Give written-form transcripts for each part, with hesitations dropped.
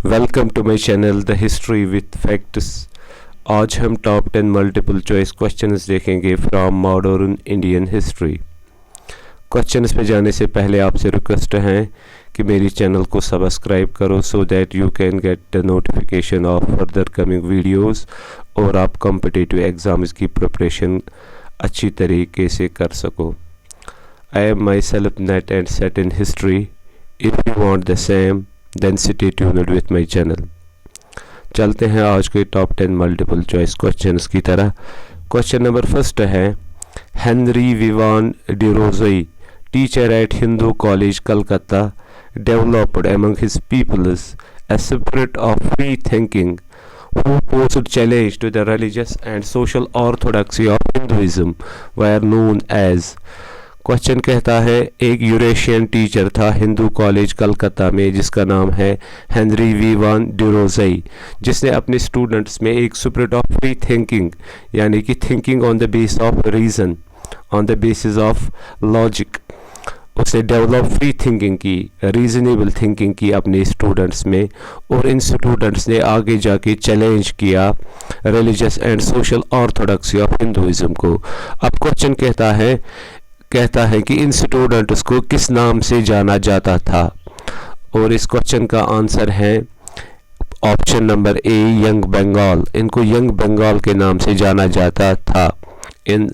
Welcome to my channel the history with facts. आज हम top 10 multiple choice questions देखेंगे from modern Indian history. Questions पे जाने से पहले आपसे रिक्वेस्ट है कि मेरी चैनल को सब्सक्राइब करो so that you can get the notification of further coming videos और आप कॉम्पिटिटिव एग्ज़ाम्स की प्रिपरेशन अच्छी तरीके से कर सको। I am myself NET and SET in history. If you want the same then stay tuned with my channel. चलते हैं आज के टॉप 10 मल्टीपल चॉइस क्वेश्चंस की तरह। क्वेश्चन नंबर फर्स्ट है, Henry Vivian Derozio, teacher at Hindu college Calcutta, developed among his peoples a spirit of free thinking who posed challenge to the religious and social orthodoxy of Hinduism were known as। Question कहता है, एक Eurasian teacher था Hindu college Calcutta में जिसका नाम है Henry Vivian डिरोज़ी, जिसने अपने स्टूडेंट्स में एक स्पिरिट ऑफ फ्री थिंकिंग यानी कि thinking on the base of reason, on the basis of logic, उसने डेवलप फ्री थिंकिंग की, रीजनेबल थिंकिंग की अपने स्टूडेंट्स में, और इन स्टूडेंट्स ने आगे जाके चैलेंज किया religious and social orthodoxy of Hinduism को। अब क्वेश्चन कहता है कि इन स्टूडेंट्स को किस नाम से जाना जाता था, और इस क्वेश्चन का आंसर है option number A, young Bengal. इनको यंग बंगाल के नाम से जाना जाता था इन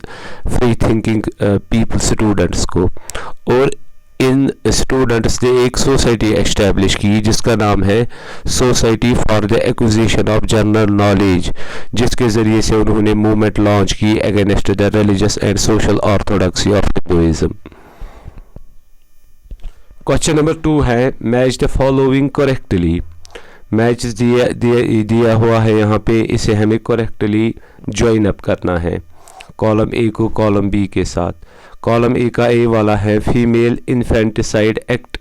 फ्री थिंकिंग पीपल स्टूडेंट्स को। और इन स्टूडेंट्स ने एक सोसाइटी एस्टेब्लिश की जिसका नाम है society for the acquisition of general knowledge, जिसके ज़रिए से उन्होंने मूवमेंट लॉन्च की against the religious and social orthodoxy of Hinduism. Question number 2 है, match the following correctly. Match दिया हुआ है यहाँ पे, इसे हमें करेक्टली ज्वाइन अप करना है कॉलम ए को कॉलम बी के साथ। कॉलम ए का ए वाला है फीमेल इन्फेंटिसाइड एक्ट,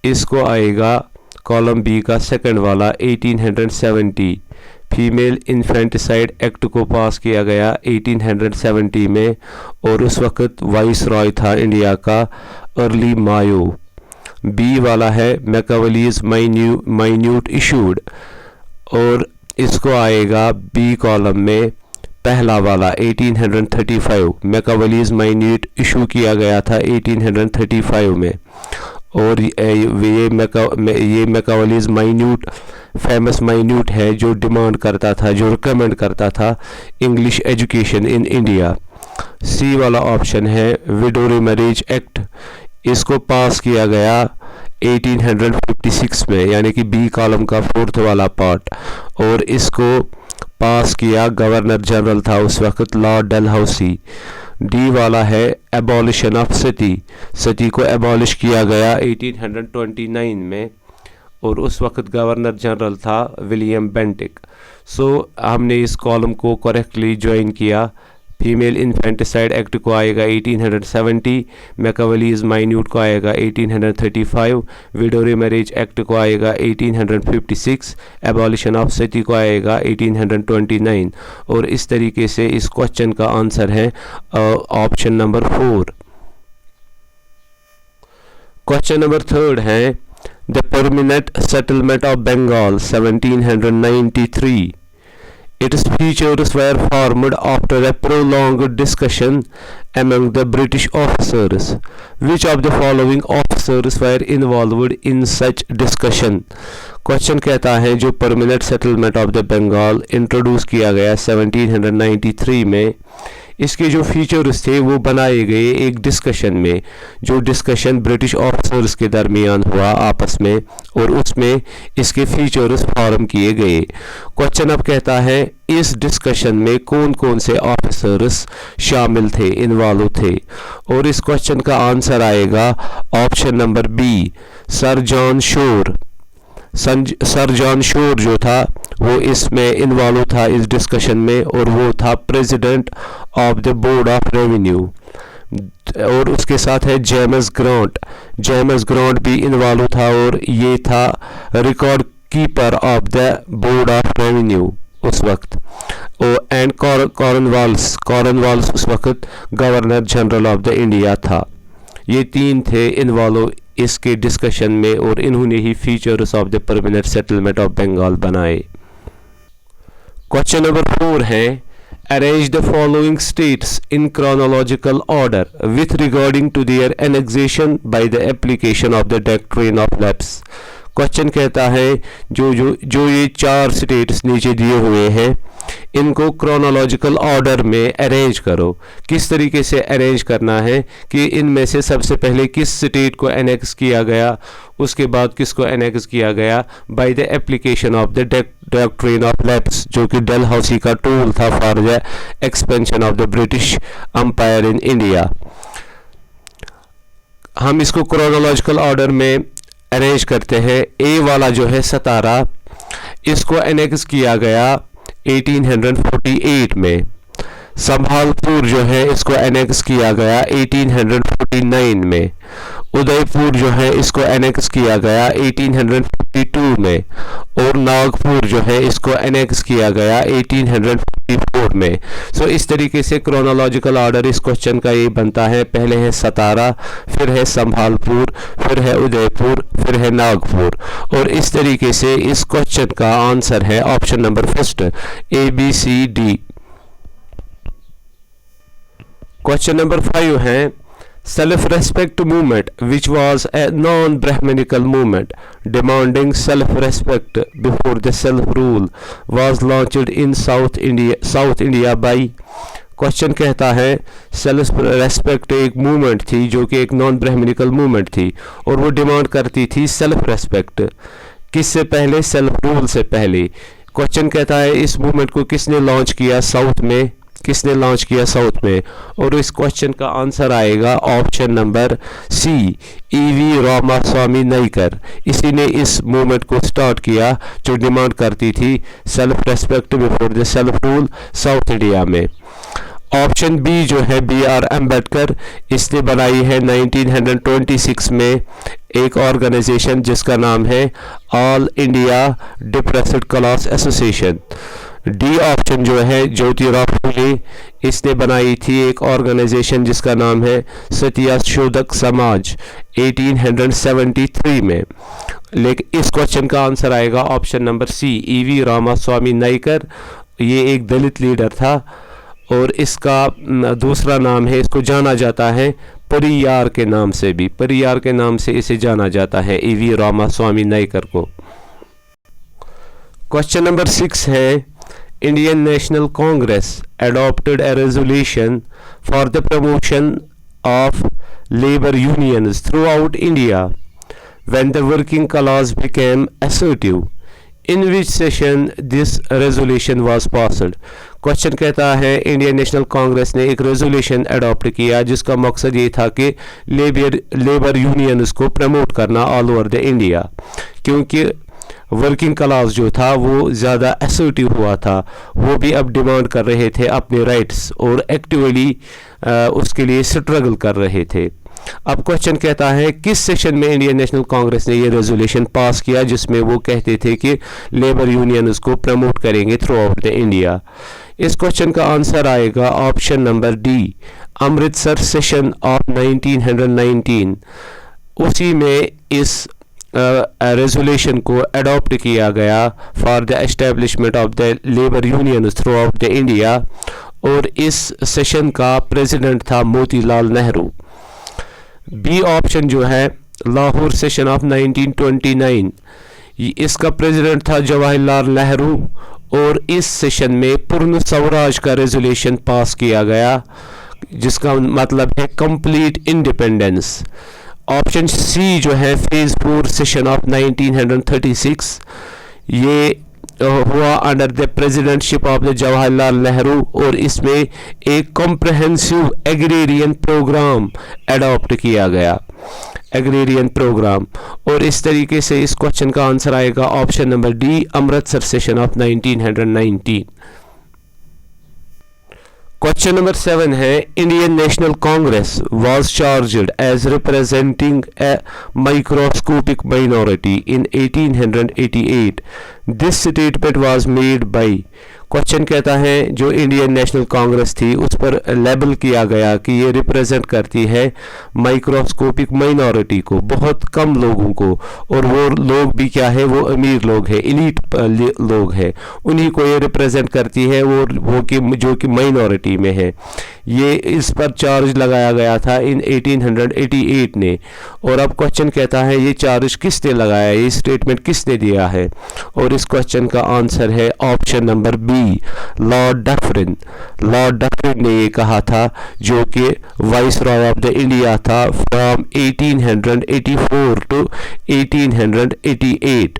इसको आएगा कॉलम बी का सेकंड वाला 1870। फीमेल इन्फेंटिसाइड एक्ट को पास किया गया 1870 में, और उस वक़्त वाइस रॉय था इंडिया का अर्ली मायो। बी वाला है मैकावलीज माइन्यूट इशूड, और इसको आएगा बी कॉलम में पहला वाला 1835। मैकावलीज माइन्यूट इशू किया गया था 1835 में, और ये मैकावलीज माइन्यूट फेमस माइन्यूट है जो डिमांड करता था, जो रिकमेंड करता था इंग्लिश एजुकेशन इन इंडिया। सी वाला ऑप्शन है विडो मैरिज एक्ट, इसको पास किया गया 1856 में, यानी कि बी कॉलम का फोर्थ वाला पार्ट, और इसको पास किया गवर्नर जनरल था उस वक्त लॉर्ड डलहौसी। डी वाला है एबॉलिशन ऑफ सती, सती को एबॉलिश किया गया 1829 में, और उस वक्त गवर्नर जनरल था विलियम बेंटिक। सो हमने इस कॉलम को करेक्टली ज्वाइन किया। फीमेल इन्फेंटिसाइड एक्ट को आएगा 1870, मैकावलीज माइन्यूट को आएगा 1835, विडो मैरिज एक्ट को आएगा 1856, एबॉलिशन ऑफ सती को आएगा 1829, और इस तरीके से इस क्वेश्चन का आंसर है ऑप्शन नंबर 4। क्वेश्चन नंबर 3 है, the permanent settlement of Bengal 1793। Its features were formed after a prolonged discussion among the British officers. Which of the following officers were involved in such discussion? Question कहता है जो permanent settlement of the Bengal introduce किया गया 1793 में, इसके जो features थे वो बनाए गए एक डिस्कशन में, जो डिस्कशन ब्रिटिश ऑफिसर्स के दरमियान हुआ आपस में, और उसमें इसके फीचर्स फॉर्म किए गए। क्वेश्चन अब कहता है इस डिस्कशन में कौन कौन से ऑफिसर्स शामिल थे, इन्वॉल्व थे, और इस क्वेश्चन का आंसर आएगा option number B, sir John Shore. Sir John Shore जो था वो इसमें इन्वॉल्व था इस डिस्कशन में, और वो था president of the board of revenue. और उसके साथ है जेम्स ग्रांट, जेम्स ग्रांट भी इन्वॉल्व था, और ये था record keeper of the board of revenue उस वक्त। एंड कॉर्नवाल्स उस वक्त governor general of the India था। ये तीन थे इन्वॉल्व इसके डिस्कशन में और इन्होंने ही features of the permanent settlement of Bengal बनाए। क्वेश्चन नंबर 4 है arrange the following states in chronological order with regarding to their annexation by the application of the doctrine of lapse। Question कहता है जो ये 4 स्टेट्स नीचे दिए हुए हैं इनको क्रोनोलॉजिकल ऑर्डर में अरेंज करो। किस तरीके से अरेंज करना है कि इनमें से सबसे पहले किस स्टेट को एनेक्स किया गया, उसके बाद किसको एनेक्स किया गया by the application of the doctrine of lapse, जो कि डलहौसी का टूल था for the expansion of the British empire in India. हम इसको क्रोनोलॉजिकल ऑर्डर में अरेंज करते हैं। ए वाला जो है सतारा, इसको एनेक्स किया गया 1848 में। संभालपुर जो है इसको एनेक्स किया गया 1849 में। उदयपुर जो है इसको एनेक्स किया गया 1852 में और नागपुर जो है इसको एनेक्स किया गया 1854 में। सो इस तरीके से क्रोनोलॉजिकल ऑर्डर इस क्वेश्चन का ये बनता है। पहले है सतारा, फिर है संभालपुर, फिर है उदयपुर, फिर है नागपुर, और इस तरीके से इस क्वेश्चन का आंसर है option number first ABCD। Question number 5 है self respect movement which was a non Brahmanical movement demanding self respect before the self rule was launched in South India by. Question कहता है self respect एक movement थी जो कि एक non Brahmanical movement थी और वो डिमांड करती थी सेल्फ रेस्पेक्ट। किससे पहले? सेल्फ रूल से पहले। क्वेश्चन कहता है इस मूवमेंट को किसने लॉन्च किया साउथ में, किसने लॉन्च किया साउथ में, और इस क्वेश्चन का आंसर आएगा option number C EV Ramaswamy Naicker. इसी ने इस मूवमेंट को स्टार्ट किया जो डिमांड करती थी self respect before the self rule south India में। ऑप्शन बी जो है BR अम्बेडकर, इसने बनाई है 1926 में एक ऑर्गेनाइजेशन जिसका नाम है all India depressed class association. D option जो है ज्योतिराव फुले, इसने बनाई थी एक ऑर्गेनाइजेशन जिसका नाम है सत्यशोधक समाज 1873 में। लेकिन इस क्वेश्चन का आंसर आएगा option number C EV Ramaswamy Naicker. ये एक दलित लीडर था और इसका दूसरा नाम है, इसको जाना जाता है परियार के नाम से भी, परियार के नाम से इसे जाना जाता है EV रामास्वामी नाइकर को। क्वेश्चन नंबर 6 है Indian National Congress adopted a resolution for the promotion of labor unions throughout India when the working class became assertive. In which session this resolution was passed? Question कहता है Indian National Congress ने एक resolution adopt किया जिसका मकसद ये था कि लेबर यूनियंस को प्रमोट करना ऑल ओवर द इंडिया, क्योंकि वर्किंग क्लास जो था वो ज़्यादा असर्टिव हुआ था, वो भी अब डिमांड कर रहे थे अपने राइट्स और एक्टिवली उसके लिए स्ट्रगल कर रहे थे। अब क्वेश्चन कहता है किस सेशन में इंडियन नेशनल कांग्रेस ने ये रेजोल्यूशन पास किया जिसमें वो कहते थे कि लेबर यूनियन उसको प्रमोट करेंगे थ्रू आउट द इंडिया। इस क्वेश्चन का आंसर आएगा option number D Amritsar session of 1919। उसी में इस रेजोल्यूशन को अडॉप्ट किया गया for the establishment of the labour union through out the India, और इस सेशन का प्रेसिडेंट था मोतीलाल नेहरू। बी ऑप्शन जो है लाहौर सेशन ऑफ 1929, इसका प्रेसिडेंट था जवाहरलाल नेहरू और इस सेशन में पूर्ण स्वराज का रेजोल्यूशन पास किया गया जिसका मतलब है कंप्लीट इंडिपेंडेंस। ऑप्शन सी जो है फेज 4 सेशन ऑफ 1936, ये हुआ under the presidentship of the Jawaharlal Nehru और इसमें एक कॉम्प्रहेंसिव एग्रेरियन प्रोग्राम अडॉप्ट किया गया, एग्रेरियन प्रोग्राम, और इस तरीके से इस क्वेश्चन का आंसर आएगा option number D Amritsar session of 1919। Question number 7 है Indian National Congress was charged as representing a microscopic minority in 1888। This statement was made by. Question कहता है जो इंडियन नेशनल कांग्रेस थी उस पर लेबल किया गया कि ये रिप्रेजेंट करती है माइक्रोस्कोपिक माइनॉरिटी को, बहुत कम लोगों को, और वो लोग भी क्या है, वो अमीर लोग हैं, एलीट लोग हैं, उन्हीं को ये रिप्रेजेंट करती है, वो कि जो कि माइनॉरिटी में है। ये इस पर चार्ज लगाया गया था इन 1888 ने। और अब क्वेश्चन कहता है ये चार्ज किसने लगाया, ये स्टेटमेंट किसने दिया है, और इस क्वेश्चन का आंसर है option number B, Lord Dufferin. Lord Dufferin ने ये कहा था, जो कि viceroy of the India था from 1884 to 1888।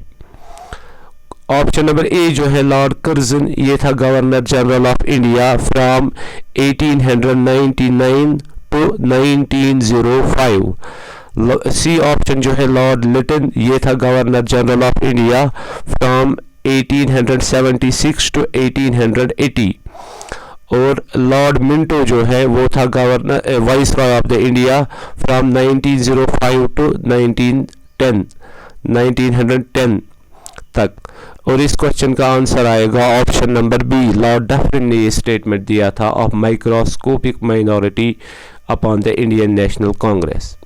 Option number A जो है लॉर्ड कर्जन, ये था governor general of India from 1899 to 1905। C option जो है लॉर्ड लिटन, ये था governor general of India from 1876 to 1880। और लॉर्ड मिंटो जो है वो था governor viceroy of the India from 1905 to 1910 तक। और इस क्वेश्चन का आंसर आएगा option number B, Lord Dufferin ने ये स्टेटमेंट दिया था of microscopic minority upon the Indian National Congress.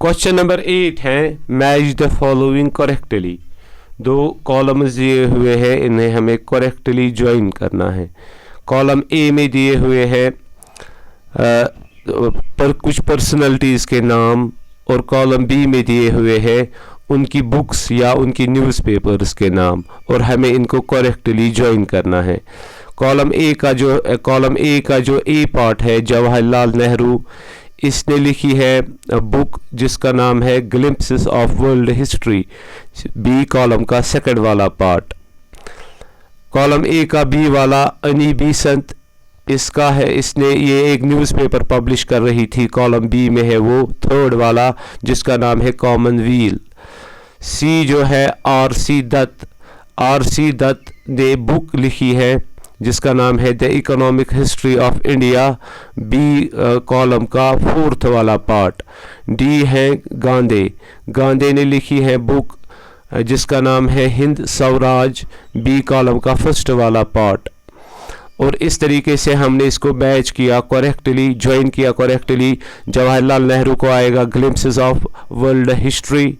Question number 8 है मैच द फॉलोइंग करेक्टली। दो कॉलम्स दिए हुए हैं, इन्हें हमें करेक्टली ज्वाइन करना है। कॉलम ए में दिए हुए हैं पर कुछ पर्सनैलिटीज़ के नाम, और कॉलम बी में दिए हुए हैं उनकी बुक्स या उनकी न्यूज़पेपर्स के नाम, और हमें इनको करेक्टली ज्वाइन करना है। कॉलम ए का जो ए पार्ट है, जवाहरलाल नेहरू, इसने लिखी है बुक जिसका नाम है glimpses of world history, B column का सेकंड वाला पार्ट। कॉलम ए का बी वाला अनी बीसंत, इसका है, इसने ये एक न्यूज़पेपर पब्लिश कर रही थी, कॉलम बी में है वो थर्ड वाला जिसका नाम है कॉमनवेल्थ। सी जो है आर सी दत्त ने बुक लिखी है जिसका नाम है the economic history of India, B column का फोर्थ वाला पार्ट। डी है गांधे ने लिखी है बुक जिसका नाम है हिंद स्वराज, बी कॉलम का फर्स्ट वाला पार्ट। और इस तरीके से हमने इसको मैच किया करेक्टली, ज्वाइन किया करेक्टली। जवाहरलाल नेहरू को आएगा ग्लिम्प्सेस ऑफ वर्ल्ड हिस्ट्री,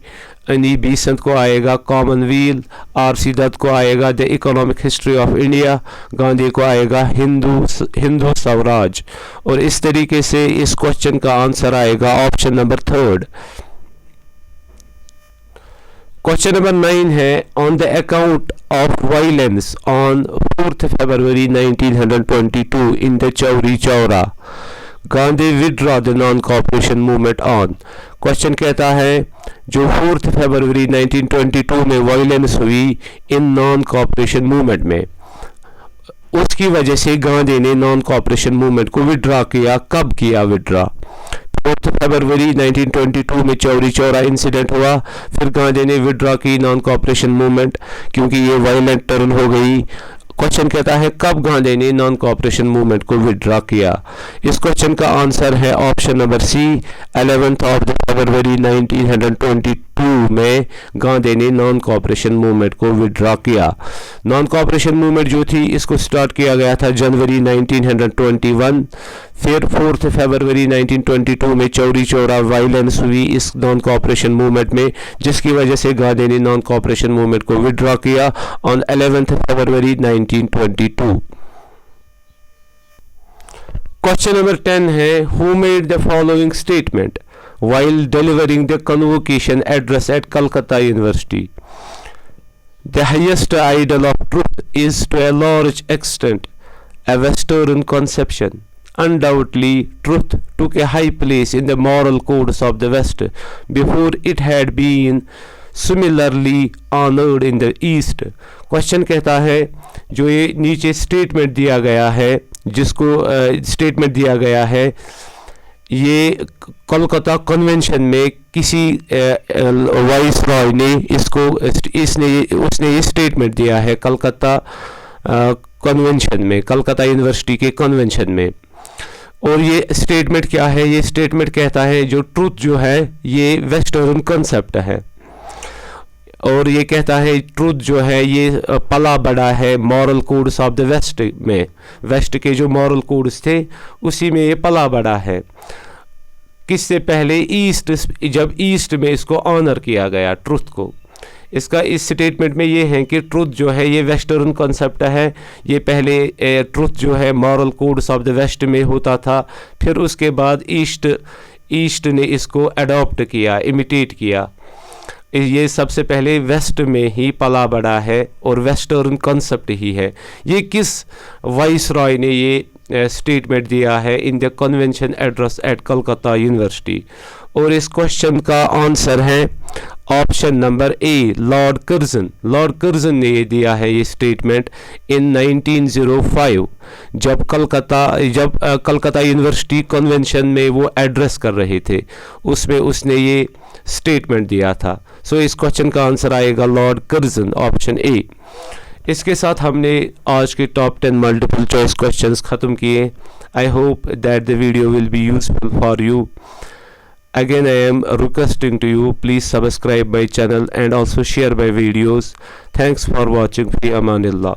अनी बीसंत को आएगा कॉमनवेल्थ, आर सी दत्त को आएगा the economic history of India, Gandhi को आएगा हिंदू स्वराज। और इस तरीके से इस क्वेश्चन का आंसर आएगा option number third. Question number 9 है on the account of violence on 4th February 1922 in the Chauri Chaura, Gandhi withdraw the non cooperation movement on. Question कहता है जो 4th February 1922 में वायलेंस हुई इन नॉन कॉपरेशन मूवमेंट में, उसकी वजह से गांधी ने नॉन कॉपरेशन मूवमेंट को विड्रॉ किया। कब किया विड्रॉ? 4th February 1922 में चौरी चौरा इंसिडेंट हुआ, फिर गांधी ने विड्रॉ की नॉन कॉपरेशन मूवमेंट क्योंकि ये वायलेंट टर्न हो गई। क्वेश्चन कहता है कब गांधी ने नॉन कॉपरेशन मूवमेंट को विड्रॉ किया। इस क्वेश्चन का आंसर है option number C, 11th of February 1922 में गांधी ने नॉन कॉपरेशन मूवमेंट को विड्रॉ किया। नॉन कॉपरेशन मूवमेंट जो थी इसको स्टार्ट किया गया था जनवरी 1921, फिर 4th February 1922 में चौरी चौरा वायलेंस हुई इस नॉन कॉपरेशन मूवमेंट में, जिसकी वजह से गांधी ने नॉन कॉपरेशन मूवमेंट को विड्रॉ किया on 11th February 1922। Question number 10 है who made the following statement while delivering the convocation address at Calcutta University? The highest ideal of truth is to a large extent a Western conception. Undoubtedly, truth took a high place in the moral codes of the West before it had been similarly honored in the East. Question कहता है जो ये नीचे statement दिया गया है, जिसको statement दिया गया है ये कोलकाता कन्वेंशन में किसी वाइस रॉय ने उसने ये स्टेटमेंट दिया है कलकत्ता कन्वेंशन में, कलकत्ता यूनिवर्सिटी के कन्वेंशन में। और ये स्टेटमेंट क्या है? ये स्टेटमेंट कहता है जो ट्रूथ जो है ये वेस्टर्न कंसेप्ट है। और ये कहता है ट्रुथ जो है ये पला बड़ा है moral codes of the west में, वेस्ट के जो मॉरल कोड्स थे उसी में ये पला बड़ा है। किससे पहले? ईस्ट, जब ईस्ट में इसको ऑनर किया गया ट्रुथ को। इसका इस स्टेटमेंट में ये है कि ट्रुथ जो है ये वेस्टर्न कॉन्सेप्ट है। ये पहले ट्रुथ जो है moral codes of the west में होता था, फिर उसके बाद ईस्ट ने इसको अडॉप्ट किया, इमिटेट किया। ये सबसे पहले वेस्ट में ही पला बड़ा है और वेस्टर्न कॉन्सेप्ट ही है। ये किस वाइस रॉय ने ये स्टेटमेंट दिया है? In the convention address at Calcutta university. और इस क्वेश्चन का आंसर है option number A, lord Curzon. Lord Curzon ने ये दिया है ये स्टेटमेंट इन 1905, जब कलकत्ता यूनिवर्सिटी कन्वेंशन में वो एड्रेस कर रहे थे, उसमें उसने ये स्टेटमेंट दिया था। सो इस क्वेश्चन का आंसर आएगा लॉर्ड कर्जन, ऑप्शन ए। इसके साथ हमने आज के टॉप 10 मल्टीपल चॉइस क्वेश्चंस ख़त्म किए। I hope that the video will be useful for you. Again, I am requesting to you, please subscribe my channel and also share my videos. Thanks for watching. Fi Amanillah.